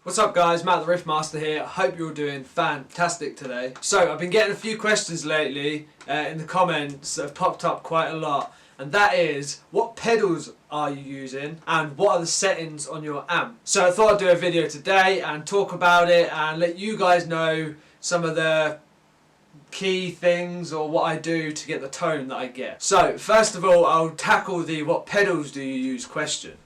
What's up guys, Matt the Riff Master here. I hope you're all doing fantastic today. So I've been getting a few questions lately in the comments that have popped up quite a lot, and that is, what pedals are you using and what are the settings on your amp? So I thought I'd do a video today and talk about it and let you guys know some of the key things or what I do to get the tone that I get. So first of all, I'll tackle the what pedals do you use question.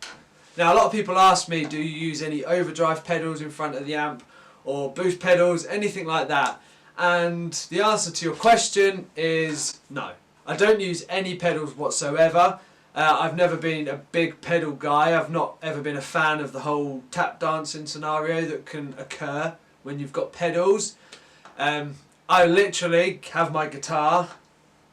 Now a lot of people ask me, do you use any overdrive pedals in front of the amp or boost pedals, anything like that? And the answer to your question is no. I don't use any pedals whatsoever. I've never been a big pedal guy. I've not ever been a fan of the whole tap dancing scenario that can occur when you've got pedals. I literally have my guitar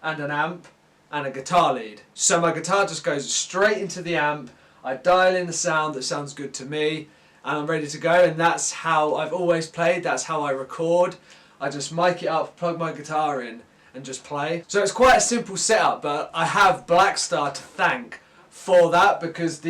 and an amp and a guitar lead. So my guitar just goes straight into the amp. I dial in the sound that sounds good to me and I'm ready to go, and that's how I've always played, that's how I record. I just mic it up, plug my guitar in and just play. So it's quite a simple setup, but I have Blackstar to thank for that because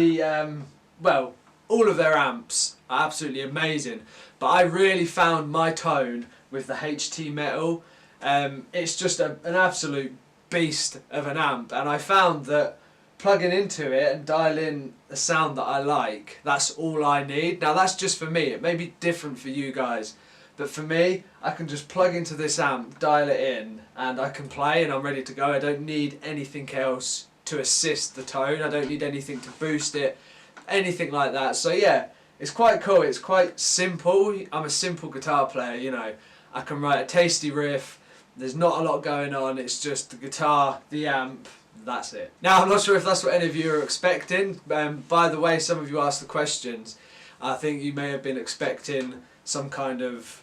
well, all of their amps are absolutely amazing, but I really found my tone with the HT Metal. It's just an absolute beast of an amp, and I found that plugging into it and dialing a sound that I like, that's all I need. Now that's just for me, it may be different for you guys, but for me, I can just plug into this amp, dial it in, and I can play and I'm ready to go. I don't need anything else to assist the tone, I don't need anything to boost it, anything like that. So yeah, it's quite cool, it's quite simple. I'm a simple guitar player, you know. I can write a tasty riff, there's not a lot going on, it's just the guitar, the amp, that's it. Now I'm not sure if that's what any of you are expecting. By the way, some of you asked the questions. I think you may have been expecting some kind of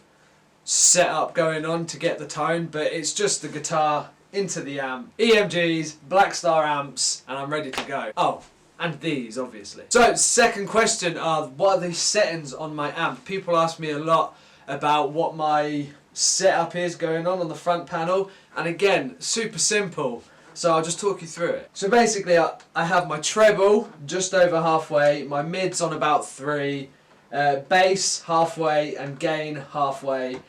setup going on to get the tone, but it's just the guitar into the amp, EMGs, Blackstar amps, and I'm ready to go. Oh, and these obviously. So second question are, what are the settings on my amp? People ask me a lot about what my setup is going on the front panel, and again, super simple. So I'll just talk you through it. So basically I have my treble just over halfway, my mid's on about 3, bass halfway and gain halfway,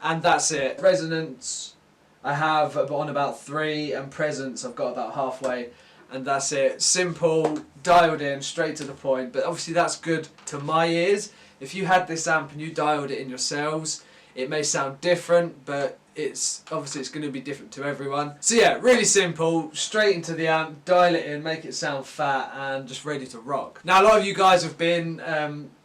and that's it. Resonance I have on about 3 and presence I've got about halfway, and that's it. Simple, dialed in, straight to the point, but obviously that's good to my ears. If you had this amp and you dialed it in yourselves, it may sound different, but it's going to be different to everyone. So yeah, really simple, straight into the amp, dial it in, make it sound fat, and just ready to rock. Now a lot of you guys have been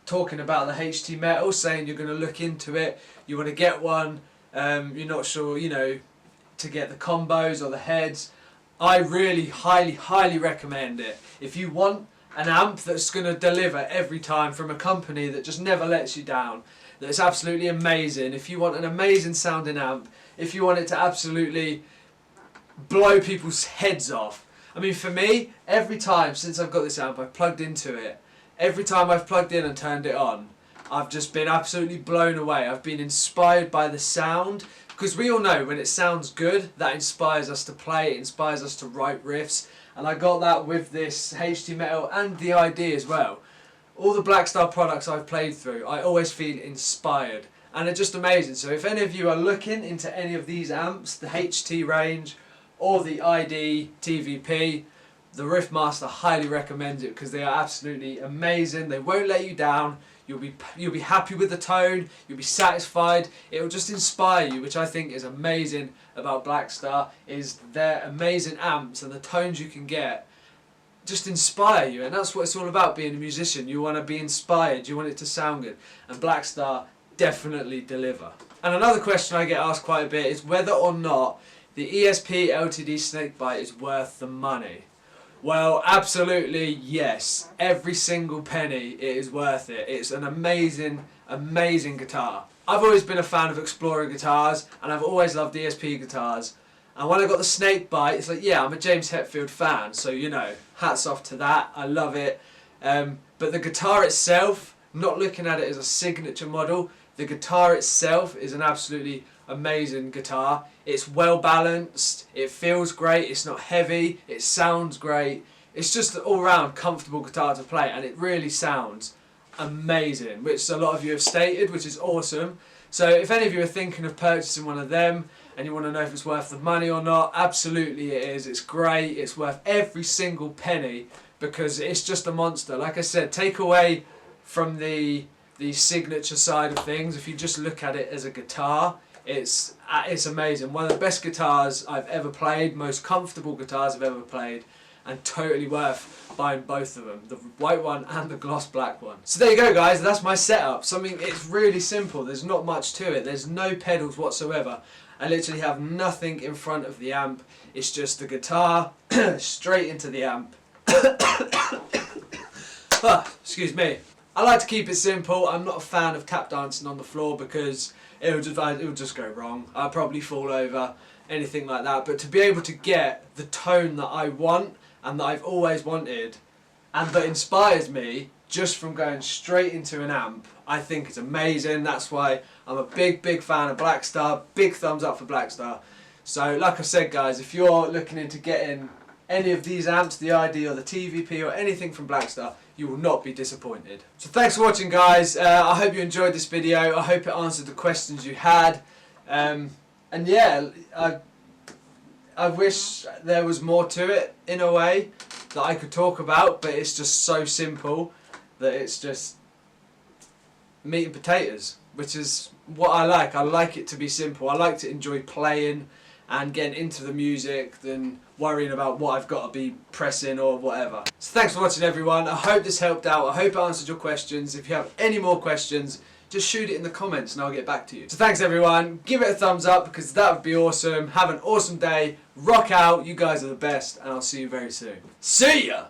talking about the HT Metal, saying you're going to look into it, you want to get one, you're not sure, you know, to get the combos or the heads. I really highly recommend it. If you want an amp that's going to deliver every time from a company that just never lets you down, that's absolutely amazing, if you want an amazing sounding amp, if you want it to absolutely blow people's heads off. I mean, for me, every time since I've got this amp, I've plugged into it, every time I've plugged in and turned it on, I've just been absolutely blown away. I've been inspired by the sound, because we all know when it sounds good, that inspires us to play, it inspires us to write riffs, and I got that with this HT Metal and the ID as well. All the Blackstar products I've played through, I always feel inspired, and they're just amazing. So if any of you are looking into any of these amps, the HT range or the ID TVP, the Riff Master highly recommends it because they are absolutely amazing. They won't let you down. You'll be happy with the tone, you'll be satisfied, it will just inspire you, which I think is amazing about Blackstar, is their amazing amps and the tones you can get just inspire you, and that's what it's all about being a musician. You want to be inspired, you want it to sound good, and Blackstar definitely deliver. And another question I get asked quite a bit is whether or not the ESP LTD Snakebite is worth the money. Well, absolutely yes. Every single penny, it is worth it. It's an amazing guitar. I've always been a fan of Explorer guitars, and I've always loved ESP guitars. And when I got the Snakebite, it's like, yeah, I'm a James Hetfield fan, so you know, hats off to that, I love it. But the guitar itself, not looking at it as a signature model, the guitar itself is an absolutely amazing guitar. It's well balanced, it feels great, it's not heavy, it sounds great. It's just an all round comfortable guitar to play, and it really sounds amazing, which a lot of you have stated, which is awesome. So if any of you are thinking of purchasing one of them and you want to know if it's worth the money or not, absolutely it is. It's great. It's worth every single penny because it's just a monster. Like I said, take away from the signature side of things. If you just look at it as a guitar, it's amazing. One of the best guitars I've ever played, most comfortable guitars I've ever played, and totally worth buying both of them, the white one and the gloss black one. So there you go guys, that's my setup. It's really simple, there's not much to it, there's no pedals whatsoever. I literally have nothing in front of the amp, it's just the guitar straight into the amp. Excuse me. I like to keep it simple. I'm not a fan of tap dancing on the floor because it would just go wrong. I'd probably fall over, anything like that. But to be able to get the tone that I want and that I've always wanted and that inspires me just from going straight into an amp, I think it's amazing. That's why I'm a big fan of Blackstar. Big thumbs up for Blackstar. So like I said guys, if you're looking into getting any of these amps, the ID or the TVP or anything from Blackstar, you will not be disappointed. So thanks for watching guys. I hope you enjoyed this video. I hope it answered the questions you had. And yeah, I wish there was more to it in a way that I could talk about, but it's just so simple that it's just meat and potatoes, which is what I like. I like it to be simple. I like to enjoy playing and getting into the music than worrying about what I've got to be pressing or whatever. So thanks for watching everyone. I hope this helped out. I hope it answered your questions. If you have any more questions, just shoot it in the comments and I'll get back to you. So thanks everyone. Give it a thumbs up because that would be awesome. Have an awesome day. Rock out. You guys are the best and I'll see you very soon. See ya!